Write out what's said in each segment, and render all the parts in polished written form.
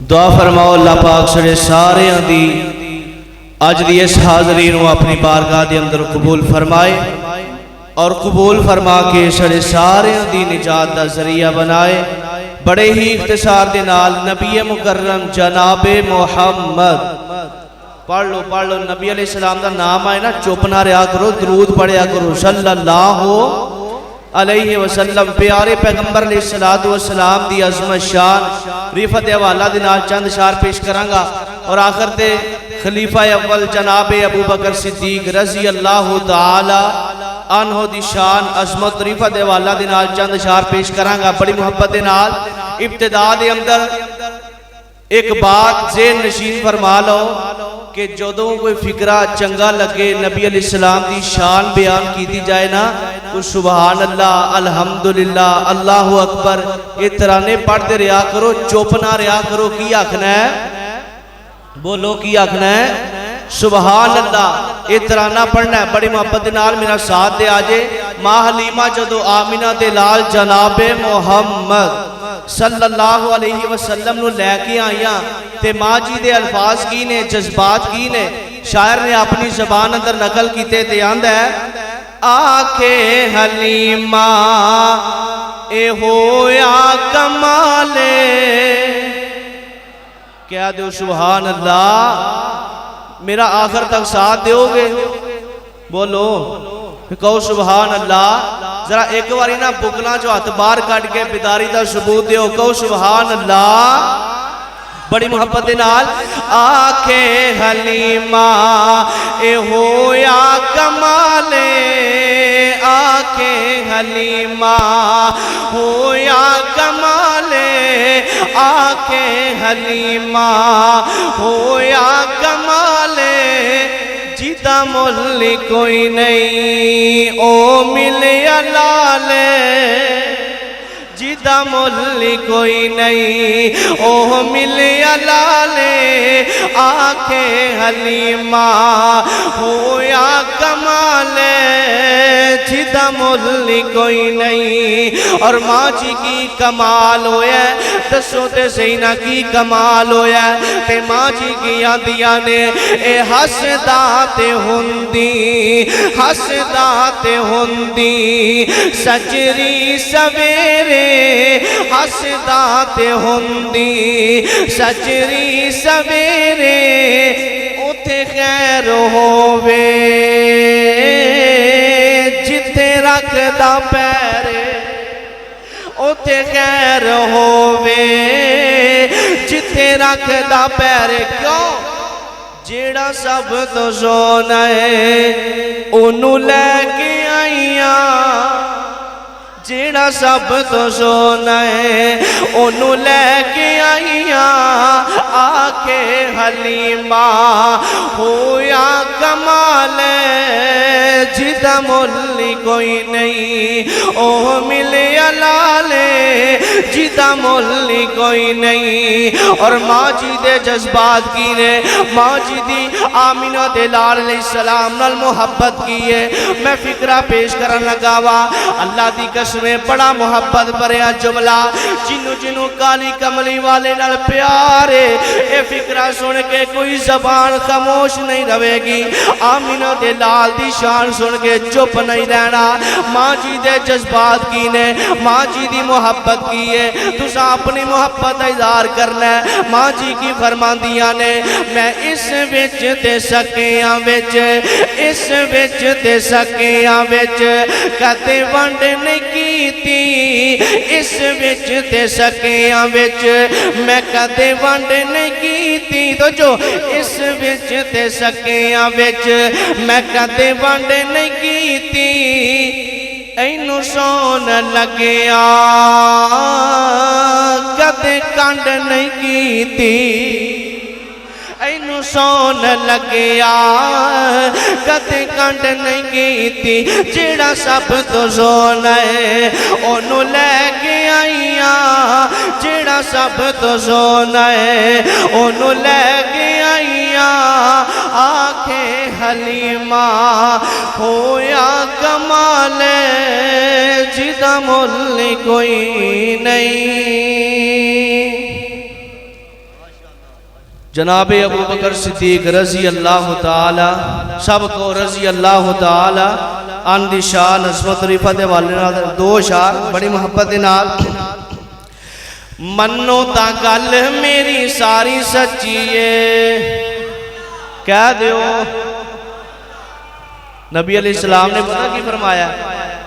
دعا فرماؤ اللہ پاک سڑے سارے دی اج دی اس حاضرین کو اپنی بارگاہ دے اندر قبول فرمائے اور قبول فرما کے سڑے سارے دی نجات دا ذریعہ بنائے۔ بڑے ہی اختصار دے نال نبی مکرم جناب محمد پڑھ لو نبی علیہ السلام دا نام آئے نا چپ نہ رہا کرو، درود پڑھیا کرو صلی اللہ علیہ وسلم۔ پیارے پیغمبر علیہ السلام دی عظمت شان ریفت حوالہ دے نال چند اشعار پیش کرانگا اور آخر تے خلیفہ اول جناب ابو بکر صدیق رضی اللہ تعالی عنہ دی شان عظمت ریفت حوالہ دے نال چند اشعار پیش کرانگا بڑی محبت دے نال۔ ابتدا دے اندر ایک بات ذہن نشین فرما لو کہ جدوں کوئی فکرہ چنگا لگے نبی علیہ السلام دی شان بیان کی دی جائے نا تو سبحان اللہ الحمدللہ اللہ اکبر یہ ترانے پڑھتے رہا کرو، چپ نہ رہا کرو۔ کی آکھنا ہے؟ بولو کی آکھنا ہے؟ سبحان اللہ یہ ترانہ پڑھنا ہے۔ بڑی محبت نال میرا ساتھ دے آجے۔ ماں حلیمہ جدو آمینہ دے لال جناب محمد صلی اللہ علیہ وسلم نو لے کے آئیاں تے ماں جی دے الفاظ کی نے، جذبات کی نے، شاعر نے اپنی زبان اندر نقل کیتے تے آندہ ہے آکھے حلیمہ اے ہویا کمالے، کیا دیو سبحان اللہ؟ میرا آخر تک ساتھ دیو گے؟ بولو کہو سبحان اللہ۔ ذرا ایک باری نا بکنا جو ہاتھ بار کٹ کے بیداری دا ثبوت دیو، کہو سبحان اللہ بڑی محبت نال۔ آکھے حلیمہ اے ہویا کمالے، آکھے حلیمہ ہویا کمالے، آکھے حلیمہ ہویا کمالے، جیتا ملی کوئی نہیں او ملیا لالے، جیتا ملی کوئی نہیں او ملیا لالے، آکھے حلیمہ ہویا کمالے، جیتا ملی کوئی نہیں۔ اور ماں جی کی کمال ہویا ہے، دسو تے سینہ کی کمال ہویا ہے تے ماں جی کی آندیاں نے اے حسدات ہندی، حسدات ہندی سجری سویرے، حسدات ہندی سجری سویرے، اتے خیر ہووے جتے رکھ دا پیرے، اتے خیر ہووے جتے رکھ دا پیرے۔ کیوں؟ جیڑا سب تو سونا ہے انہوں لے کے آئیاں، جیڑا سب تو سونا ہے انہوں لے کے آئیاں، آکھے حلیمہ ہویا کمالے، جیتا ملی کوئی نہیں اوہ ملیا لالے، جیتا ملی کوئی نہیں۔ اور ماں جی دے جذبات کی نے، ماں جی دی آمینہ دے لال علیہ السلام نال محبت کی ہے۔ میں فکرہ پیش کرن لگاوا، اللہ دی قسمیں بڑا محبت بریا جملہ، جنو جنو کالی کملی والے نال پیارے، اے فکرہ سن کے کوئی زبان خاموش نہیں روے گی، آمینہ دے لال دی شان سن کے چپ نہیں رہنا۔ ماں جی دے جذبات کی نے، ماں جی دی محبت کی ہے، تسا اپنی محبت اظہار کرنا ہے۔ ماں جی کی فرماندیاں نے میں اس وچ تے سکیاں وچ، اس وچ تے سکیاں وچ کتے ونڈ نہیں کیتی، اس وچ تے سکیاں وچ میں کتے ونڈ نہیں کیتی، تو جو اس وچ تے سکیاں وچ میں کتے ونڈ نہیں کیتی، اینو سون لگیا کتے کنڈ نہیں کیتی، اینو سون لگیا کتے کنڈ نہیں کیتی، جیڑا سب تو سونا ہے انہوں لے کے آئیاں، جیڑا سب تو سونا ہے انہوں لے کے آئیاں، آکھے حلیمہ ہویا کمالے، جیتا ملی کوئی نہیں۔ جناب ابو بکر صدیق رضی اللہ تعالی سب کو رضی اللہ تعالی ان دی شان عظمت رفعت والے نال دو شان بڑی محبت نال منو تا گل میری ساری سچی ہے کہہ دیو نبی علیہ السلام نے پتہ کی فرمایا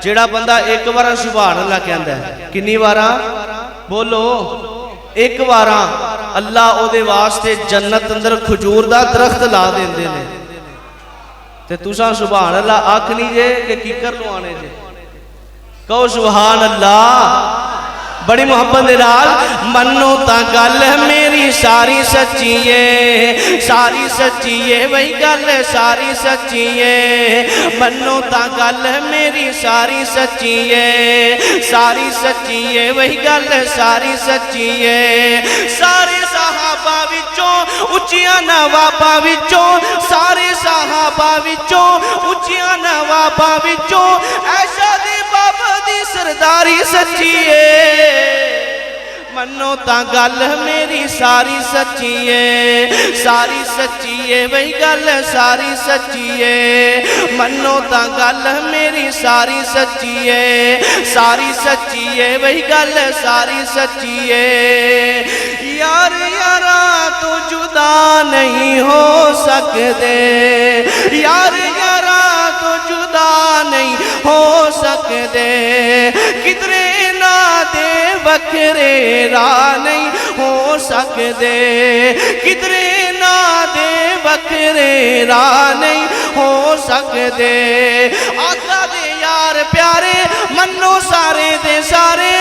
جیڑا بندہ ایک بار سبحان اللہ کہندا ہے کنی بارا بولو ایک بار اللہ او دے واسطے جنت اندر کھجور دا درخت لا دیندے نے تے تساں سبحان اللہ آکھنی جے کہ کیکر لو آنے جے کہو سبحان اللہ بڑی محبت نال منو تا گل میری ساری سچی ہے ساری سچی ہے وہی گل ساری سچی ہے منو تا گل میری ساری سچی ہے ساری سچی ہے وہی گل ساری سچی ہے سارے صحابہ وچوں اچیاں نواباں وچوں سارے صحابہ وچوں اچیاں نواباں وچوں ایشا دی بابا دی سرداری سچی ہے منو تا گل میری ساری سچی ہے ساری سچی ہے وہی گل ساری سچی ہے منو تا گل میری ساری سچی ہے ساری سچی ہے وہی گل ساری سچی ہے یار یارا تو جدا نہیں ہو سکتے یار یارا تو جدا نہیں ہو سکتے کتنے نادے وکھرے راہ نہیں ہو سکتے کتنے نادے وکھرے راہ نہیں ہو سکتے آقا دے یار پیارے منو سارے دے سارے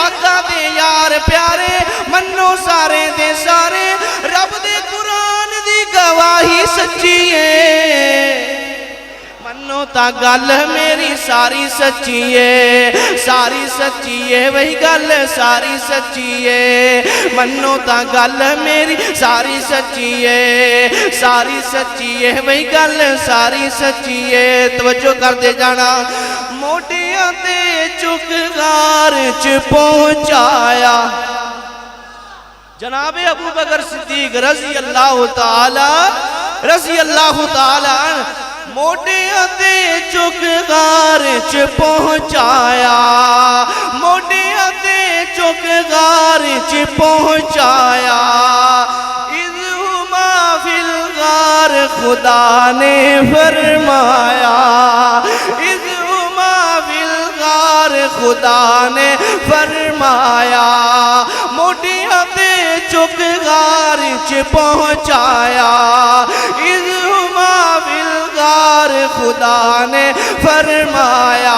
آقا دے یار پیارے منو سارے دے سارے رب دے قرآن دی گواہی سچی ہے منو تا گل میری ساری سچی ہے ساری سچی ہے وہی گل ساری سچی ہے منو تا گل میری ساری سچی ہے ساری سچی ہے وہی گل ساری سچی ہے توجہ کر دے جانا موٹیاں تے چک غار چ پہنچایا جناب ابو بکر صدیق رضی اللہ تعالی موٹیاں تے چک غار چ پہنچایا موٹیاں تے چک غار چ پہنچایا اذ ہما فی الغار خدا نے فرمایا اذ ہما فی الغار خدا نے فرمایا موٹیاں تے چک غار چ پہنچایا اذ ہما فی الغار خدا نے فرمایا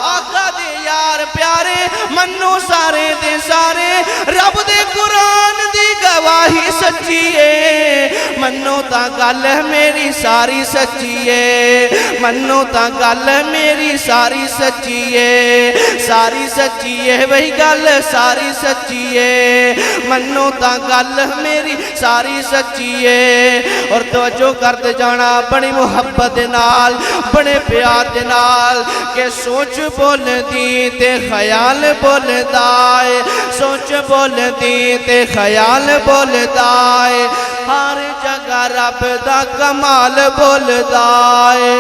آقا دے یار پیارے منو سارے دے سارے رب دے قرآن دی گواہی سچی ہے منو تا گل میری ساری سچی ہے منو تا گل میری ساری سچی ہے ساری سچی ہے وہی گل ساری سچی ہے منو تا گل میری ساری سچی ہے اور توجہ کرتے جانا بڑی محبت نال بڑے پیار نال کہ سوچ بول دی تے خیال بول دائے سوچ بول دی تے خیال بول دائے ہر جگہ رب دا کمال بول دائے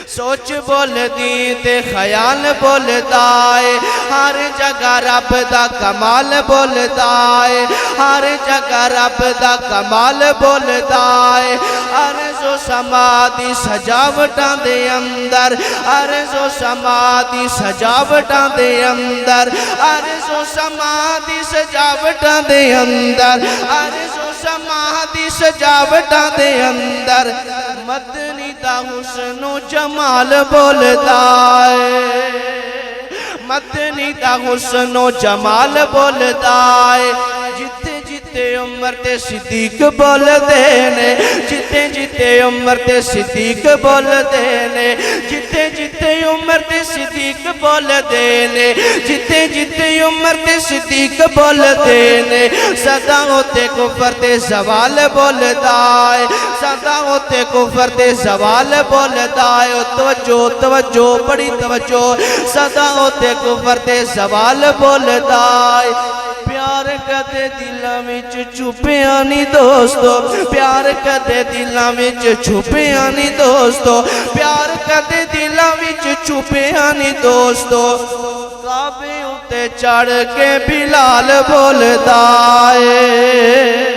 سوچ بول دی تے خیال بول دائے ہر جگہ رب دا کمال بول دائے ہر جگہ رب دا کمال بول دائے عرض و سما دی سجاوٹاں دے اندر عرض و سما دی سجاوٹاں دے اندر عرض و سما دی سجاوٹاں دے اندر عرض و سما دی سجاوٹاں دے اندر مدنی دا حسن و جمال بولدا ہے مدنی دا حسن و جمال بولدا ہے جتے جتے عمر تے صدیق بول دینے جتے جتے عمر تے صدیق بول دینے جتے جتے عمر تے صدیق بول دینے جتے جتے عمر تے صدیق بول دینے صدا ہوتے کفر تے زوال بول دائے صدا ہوتے کفر تے زوال بول دائے توجہ توجہ بڑی توجہ صدا ہوتے کفر تے زوال بول دائے پیار پیار کدے دلاں وچ چھپیا نہیں دوستو پیار کدے دلاں وچ چھپیا نہیں دوستو پیار کدے دلاں وچ چھپیا نہیں دوستو کعبے اُتے چڑھ کے بلال بولدا اے